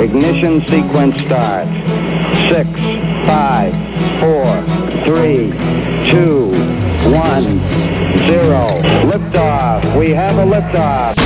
Ignition sequence starts. 6, 5, 4, 3, 2, 1, 0. Liftoff. We have a liftoff.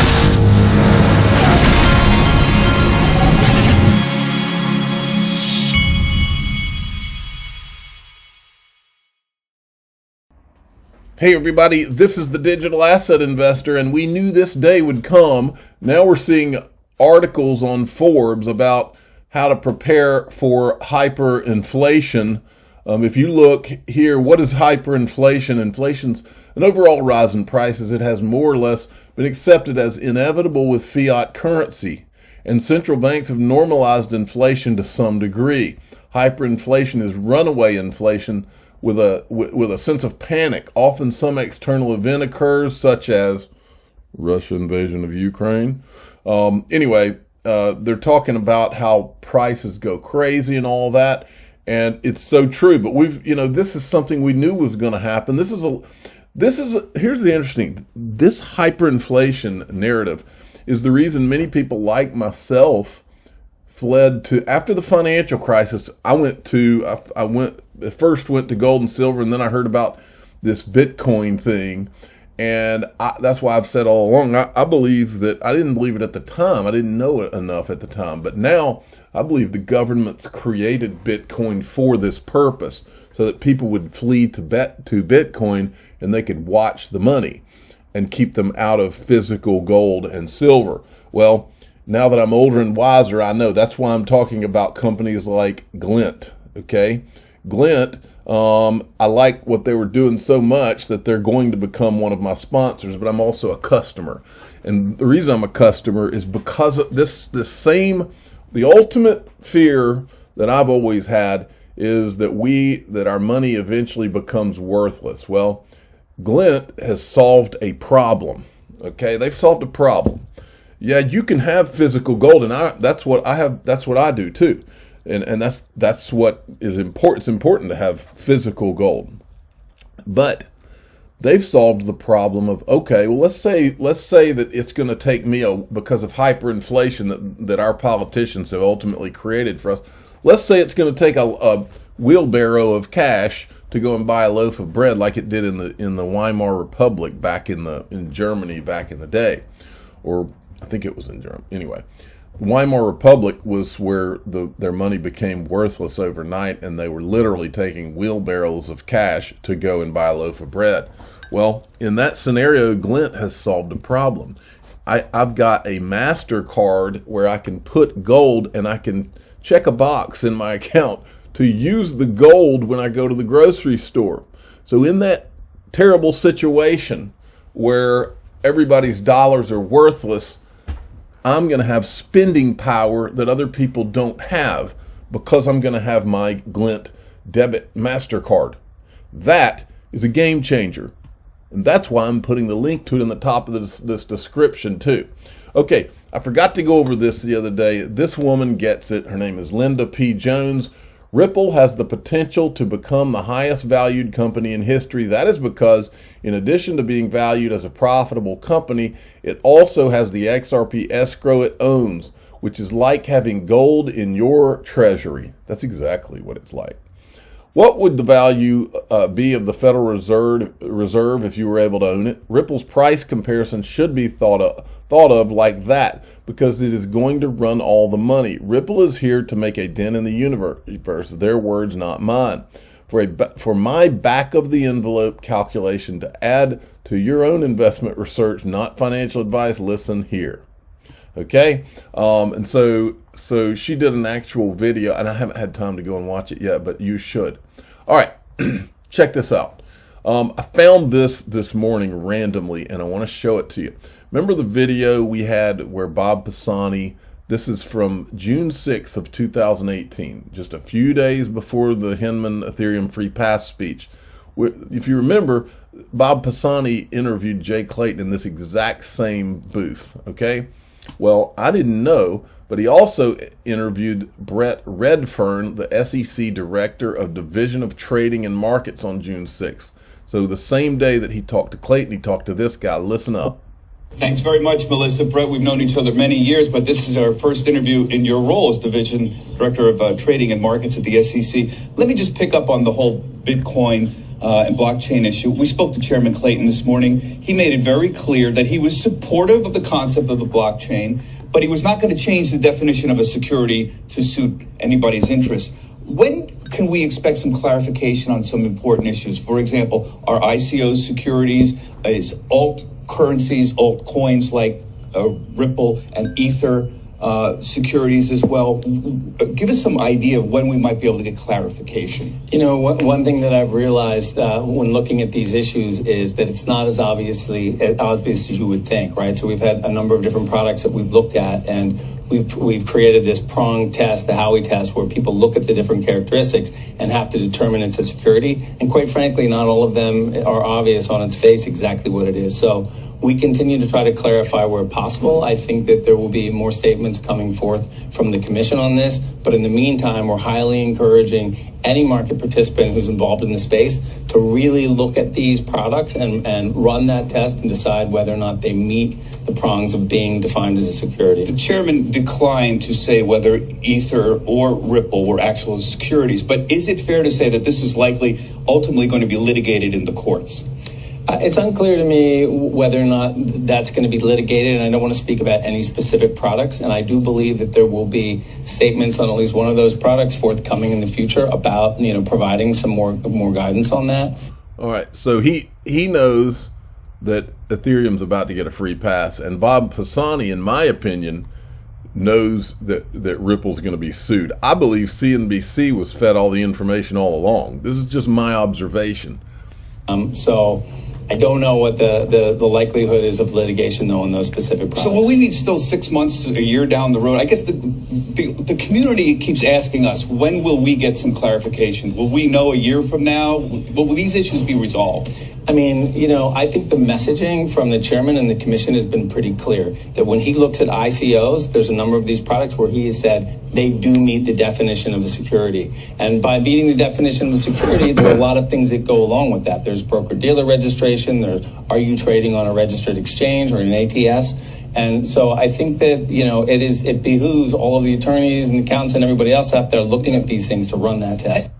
Hey everybody, this is the Digital Asset Investor, and we knew this day would come. Now we're seeing articles on Forbes about how to prepare for hyperinflation. If you look here, what is hyperinflation? Inflation's an overall rise in prices. It has more or less been accepted as inevitable with fiat currency, and central banks have normalized inflation to some degree. Hyperinflation is runaway inflation with a sense of panic. Often some external event occurs, such as Russia invasion of Ukraine. They're talking about how prices go crazy and all that, and it's so true. But this is something we knew was going to happen. Here's the interesting. This hyperinflation narrative is the reason many people like myself fled to, after the financial crisis. I first went to gold and silver, and then I heard about this Bitcoin thing. And that's why I've said all along, I believe that, I didn't believe it at the time. I didn't know it enough at the time. But now I believe the government's created Bitcoin for this purpose, so that people would flee to Bitcoin and they could watch the money and keep them out of physical gold and silver. Well, now that I'm older and wiser, I know. That's why I'm talking about companies like Glint, okay? Glint, I like what they were doing so much that they're going to become one of my sponsors, but I'm also a customer. And the reason I'm a customer is because of the ultimate fear that I've always had is that our money eventually becomes worthless. Well, Glint has solved a problem, okay? They've solved a problem. Yeah, you can have physical gold, and that's what I have. That's what I do too, and that's what is important. It's important to have physical gold, but they've solved the problem of, okay, well, let's say that it's going to take me because of hyperinflation that our politicians have ultimately created for us. Let's say it's going to take a wheelbarrow of cash to go and buy a loaf of bread, like it did in the Weimar Republic back in Germany back in the day, or I think it was in Germany. Anyway, the Weimar Republic was where their money became worthless overnight, and they were literally taking wheelbarrows of cash to go and buy a loaf of bread. Well, in that scenario, Glint has solved a problem. I've got a MasterCard where I can put gold, and I can check a box in my account to use the gold when I go to the grocery store. So in that terrible situation where everybody's dollars are worthless, I'm going to have spending power that other people don't have because I'm going to have my Glint debit MasterCard. That is a game changer. And that's why I'm putting the link to it in the top of this description too. Okay, I forgot to go over this the other day. This woman gets it. Her name is Linda P. Jones. Ripple has the potential to become the highest valued company in history. That is because, in addition to being valued as a profitable company, it also has the XRP escrow it owns, which is like having gold in your treasury. That's exactly what it's like. What would the value be of the Federal Reserve if you were able to own it? Ripple's price comparison should be thought of like that, because it is going to run all the money. Ripple is here to make a dent in the universe. Their words, not mine. For my back of the envelope calculation to add to your own investment research, not financial advice, listen here. Okay, and so she did an actual video, and I haven't had time to go and watch it yet, but you should. All right, check this out. I found this morning randomly, and I want to show it to you. Remember the video we had where Bob Pisani, this is from June 6th of 2018, just a few days before the Hinman Ethereum Free Pass speech. If you remember, Bob Pisani interviewed Jay Clayton in this exact same booth, okay? Well, I didn't know, but he also interviewed Brett Redfern, the SEC Director of Division of Trading and Markets, on June 6th. So the same day that he talked to Clayton, he talked to this guy. Listen up. Thanks very much, Melissa. Brett, we've known each other many years, but this is our first interview in your role as Division Director of Trading and Markets at the SEC. Let me just pick up on the whole Bitcoin and blockchain issue. We spoke to Chairman Clayton this morning. He made it very clear that he was supportive of the concept of the blockchain, but he was not going to change the definition of a security to suit anybody's interest. When can we expect some clarification on some important issues? For example, are ICOs securities? Is alt currencies, altcoins like Ripple and Ether securities as well? Give us some idea of when we might be able to get clarification. You know, one thing that I've realized when looking at these issues is that it's not as obvious as you would think, right? So we've had a number of different products that we've looked at, and we've created this prong test, the Howey test, where people look at the different characteristics and have to determine it's a security. And quite frankly, not all of them are obvious on its face exactly what it is. So we continue to try to clarify where possible. I think that there will be more statements coming forth from the commission on this. But in the meantime, we're highly encouraging any market participant who's involved in the space to really look at these products and run that test and decide whether or not they meet the prongs of being defined as a security. The chairman declined to say whether Ether or Ripple were actual securities, but is it fair to say that this is likely ultimately going to be litigated in the courts? It's unclear to me whether or not that's going to be litigated, and I don't want to speak about any specific products. And I do believe that there will be statements on at least one of those products forthcoming in the future about, providing some more guidance on that. All right, so he knows that Ethereum's about to get a free pass, and Bob Pisani, in my opinion, knows that Ripple's going to be sued. I believe CNBC was fed all the information all along. This is just my observation. So I don't know what the likelihood is of litigation, though, on those specific products. So will we need still 6 months, a year down the road? I guess the community keeps asking us, when will we get some clarification? Will we know a year from now? Will these issues be resolved? I mean, I think the messaging from the chairman and the commission has been pretty clear that when he looks at ICOs, there's a number of these products where he has said they do meet the definition of a security. And by meeting the definition of a security, there's a lot of things that go along with that. There's broker-dealer registration. There's, are you trading on a registered exchange or an ATS? And so I think that, it behooves all of the attorneys and accountants and everybody else out there looking at these things to run that test.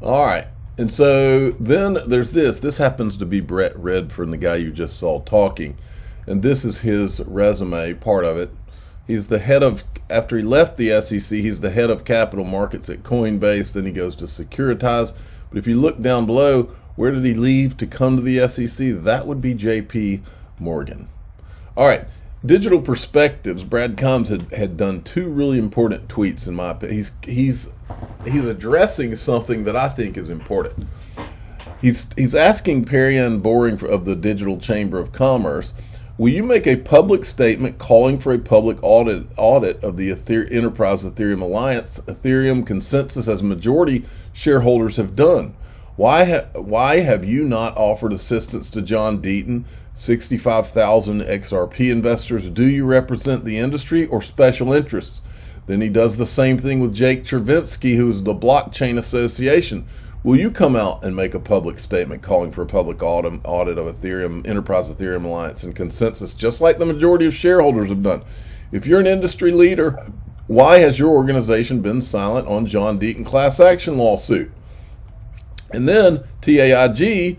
All right. And so then there's this. This happens to be Brett Redfern, the guy you just saw talking. And this is his resume, part of it. He's the head of, after he left the SEC, he's the head of capital markets at Coinbase. Then he goes to Securitize. But if you look down below, where did he leave to come to the SEC? That would be JP Morgan. All right. Digital Perspectives, Brad Combs had done two really important tweets in my opinion. He's addressing something that I think is important. He's asking Perianne Boring of the Digital Chamber of Commerce, will you make a public statement calling for a public audit of the Enterprise Ethereum Alliance, Ethereum consensus as majority shareholders have done? Why have you not offered assistance to John Deaton, 65,000 XRP investors? Do you represent the industry or special interests? Then he does the same thing with Jake Chervinsky, who's the Blockchain Association. Will you come out and make a public statement calling for a public audit of Ethereum, Enterprise Ethereum Alliance and consensus, just like the majority of shareholders have done? If you're an industry leader, why has your organization been silent on John Deaton class action lawsuit? And then TAIG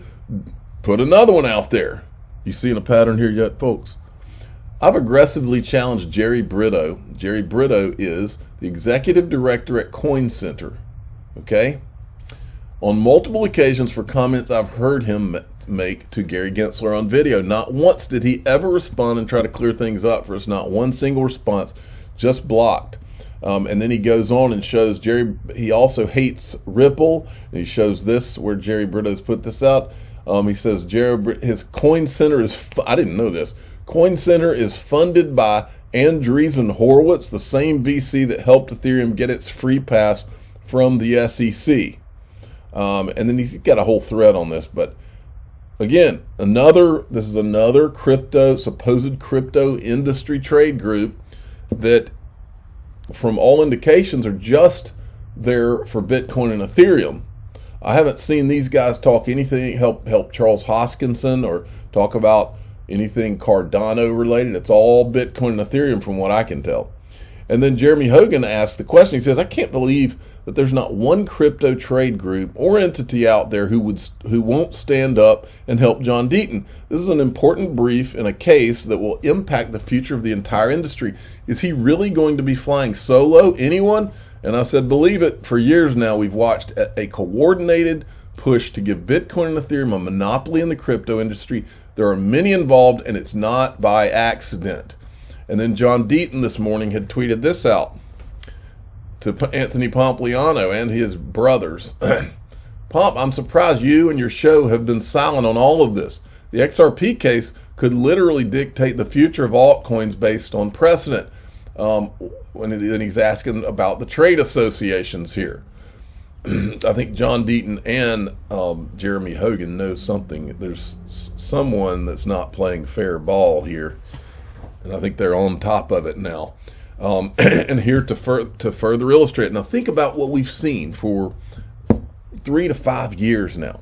put another one out there. You seeing a pattern here yet, folks? I've aggressively challenged Jerry Brito. Jerry Brito is the executive director at Coin Center, okay? On multiple occasions for comments I've heard him make to Gary Gensler on video. Not once did he ever respond and try to clear things up for us. Not one single response, just blocked. And then he goes on and shows he also hates Ripple. And he shows this where Jerry Brito's put this out. He says his Coin Center I didn't know this. Coin Center is funded by Andreessen Horowitz, the same VC that helped Ethereum get its free pass from the SEC. And then he's got a whole thread on this. But again, this is another supposed crypto industry trade group that, from all indications, are just there for Bitcoin and Ethereum. I haven't seen these guys talk anything, help Charles Hoskinson or talk about anything Cardano related. It's all Bitcoin and Ethereum from what I can tell. And then Jeremy Hogan asked the question. He says, I can't believe that there's not one crypto trade group or entity out there who won't stand up and help John Deaton. This is an important brief in a case that will impact the future of the entire industry. Is he really going to be flying solo? Anyone? And I said, believe it. For years now, we've watched a coordinated push to give Bitcoin and Ethereum a monopoly in the crypto industry. There are many involved, and it's not by accident. And then John Deaton this morning had tweeted this out to Anthony Pompliano and his brothers. Pomp, I'm surprised you and your show have been silent on all of this. The XRP case could literally dictate the future of altcoins based on precedent. Then he's asking about the trade associations here. I think John Deaton and Jeremy Hogan knows something. There's someone that's not playing fair ball here. And I think they're on top of it now. And here to further illustrate. Now think about what we've seen for 3 to 5 years now.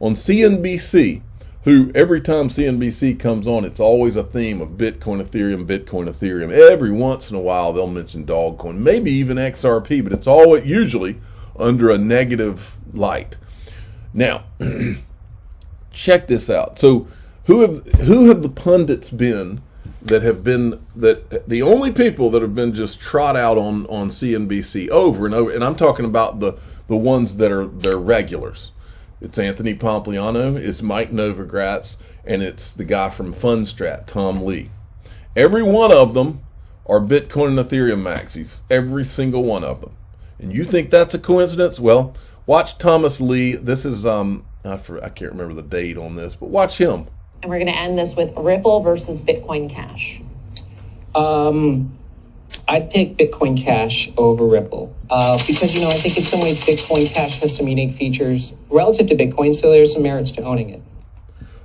On CNBC, who every time CNBC comes on, it's always a theme of Bitcoin, Ethereum, Bitcoin, Ethereum. Every once in a while they'll mention Dogcoin, maybe even XRP, but it's always usually under a negative light. Now, check this out. So who have the pundits been that the only people that have been just trot out on CNBC over and over, and I'm talking about the ones that are their regulars. It's Anthony Pompliano, it's Mike Novogratz, and it's the guy from Fundstrat, Tom Lee. Every one of them are Bitcoin and Ethereum maxis, every single one of them. And you think that's a coincidence? Well, watch Thomas Lee. This is I can't remember the date on this, but watch him. And we're going to end this with Ripple versus Bitcoin Cash. I'd pick Bitcoin Cash over Ripple because, I think in some ways Bitcoin Cash has some unique features relative to Bitcoin, so there's some merits to owning it.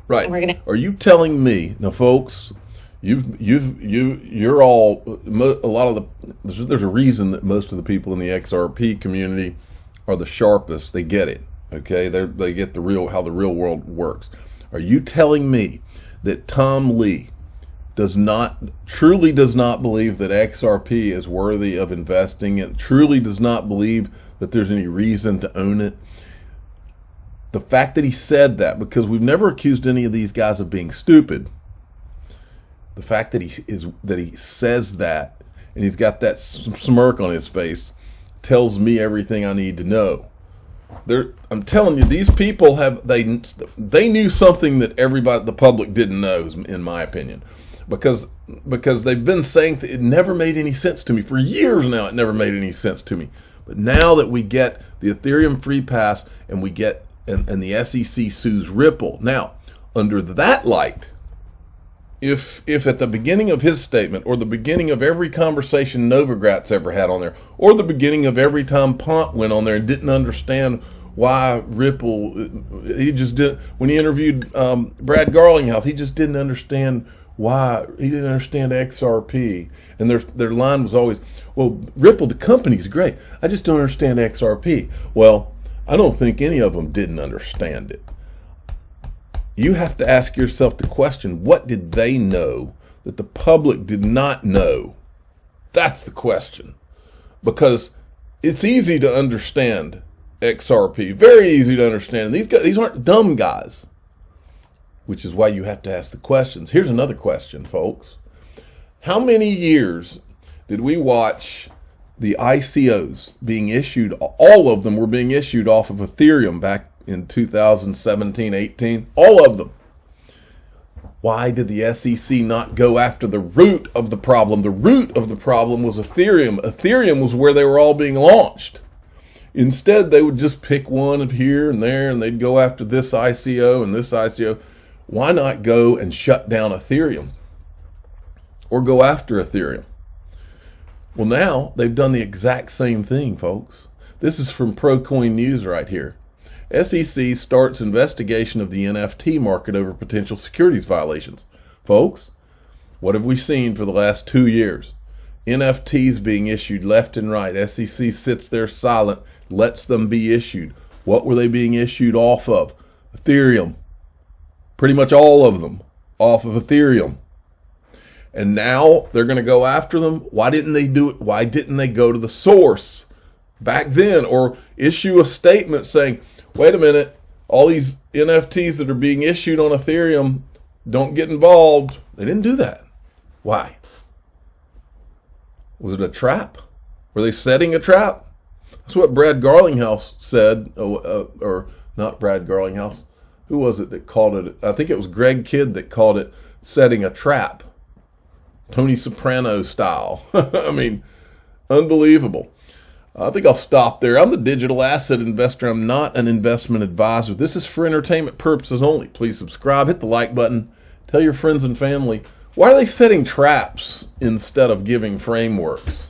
Right. Are you telling me now, folks? You're all a lot of the. There's a reason that most of the people in the XRP community are the sharpest. They get it. Okay, they get how the real world works. Are you telling me that Tom Lee truly does not believe that XRP is worthy of investing in, truly does not believe that there's any reason to own it? The fact that he said that, because we've never accused any of these guys of being stupid, the fact that he says that and he's got that smirk on his face tells me everything I need to know. I'm telling you, these people they knew something that the public didn't know, in my opinion, because they've been saying that it never made any sense to me for years now. It never made any sense to me, but now that we get the Ethereum free pass and we get and the SEC sues Ripple, now under that light, if at the beginning of his statement or the beginning of every conversation Novogratz ever had on there, or the beginning of every time Pont went on there and didn't understand why Ripple, he just did, when he interviewed Brad Garlinghouse, he just didn't understand why, he didn't understand XRP. And their line was always, well, Ripple, the company's great, I just don't understand XRP. Well, I don't think any of them didn't understand it. You have to ask yourself the question, what did they know that the public did not know? That's the question. Because it's easy to understand XRP, very easy to understand. These aren't dumb guys, which is why you have to ask the questions. Here's another question, folks. How many years did we watch the ICOs being issued? All of them were being issued off of Ethereum back in 2017, 18, all of them. Why did the SEC not go after the root of the problem? The root of the problem was Ethereum. Ethereum was where they were all being launched. Instead, they would just pick one here and there, and they'd go after this ICO and this ICO. Why not go and shut down Ethereum? Or go after Ethereum? Well, now they've done the exact same thing, folks. This is from ProCoin News right here. SEC starts investigation of the NFT market over potential securities violations. Folks, what have we seen for the last 2 years? NFTs being issued left and right. SEC sits there silent, lets them be issued. What were they being issued off of? Ethereum. Pretty much all of them. off of Ethereum. And now they're going to go after them. Why didn't they do it? Why didn't they go to the source back then, or issue a statement saying, wait a minute, all these NFTs that are being issued on Ethereum, don't get involved? They didn't do that. Why? Was it a trap? Were they setting a trap? That's what Brad Garlinghouse said, or not Brad Garlinghouse. Who was it that called it? I think it was Greg Kidd that called it setting a trap. Tony Soprano style. I mean, unbelievable. I think I'll stop there. I'm the digital asset investor. I'm not an investment advisor. This is for entertainment purposes only. Please subscribe, hit the like button, tell your friends and family. Why are they setting traps instead of giving frameworks?